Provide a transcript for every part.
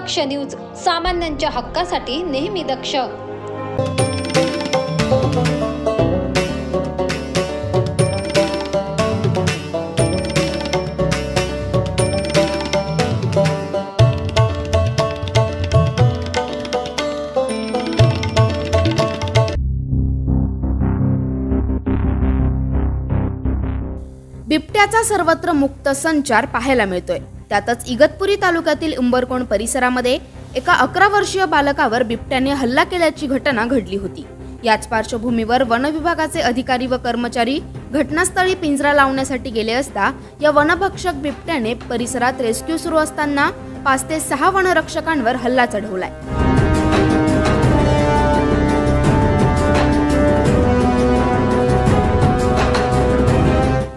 दक्ष news, सामान्यांच्या हक्कासाठी नेहमी दक्ष। बिबट्याचा सर्वत्र मुक्त संचार पाहायला मिळतोय। त्यातच इगतपुरी तालुक्यातील उंबरकोण परिसरामध्ये एका 11 वर्षीय बालकावर बिबट्याने हल्ला केल्याची घटना घडली होती। याच पार्श्वभूमीवर वन विभागाचे अधिकारी व कर्मचारी घटनास्थळी पिंजरा लावण्यासाठी गेले असता या वनभक्षक बिबट्याने परिसरात रेस्क्यू सुरू असताना 5 ते 6 वनरक्षकांवर हल्ला चढवलाय।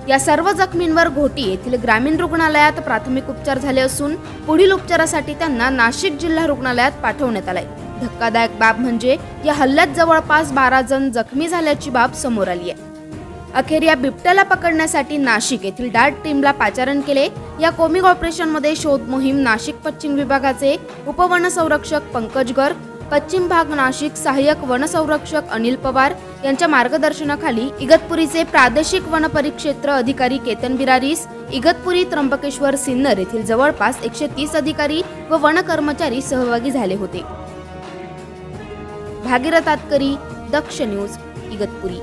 या सर्व जखमींवर घोटी येथील ग्रामीण रुग्णालयात प्राथमिक उपचार झाले असून पुढील उपचारासाठी त्यांना नाशिक जिल्हा रुग्णालयात पाठवण्यात आले। धक्कादायक बाब म्हणजे या हल्ल्यात जवळपास 12 जण जखमी झाल्याची बाब समोर आली आहे। अखेर या बिबट्याला पकडण्यासाठी नाशिक येथील डार्ट टीमला पाचारण केले। या कोमिक ऑपरेशनमध्ये शोध मोहीम नाशिक पश्चिम विभागाचे उपवनसंरक्षक पंकज गर्ग, पश्चिम भाग नाशिक सहाय्यक वनसंरक्षक अनिल पवार यांच्या मार्गदर्शनाखाली इगतपुरीचे प्रादेशिक वन परिक्षेत्र अधिकारी केतन बिरारीस, इगतपुरी त्र्यंबकेश्वर सिन्नर येथील जवळपास 130 अधिकारी व वन कर्मचारी सहभागी झाले होते। भागीरथ आतकरी, दक्ष न्यूज, इगतपुरी।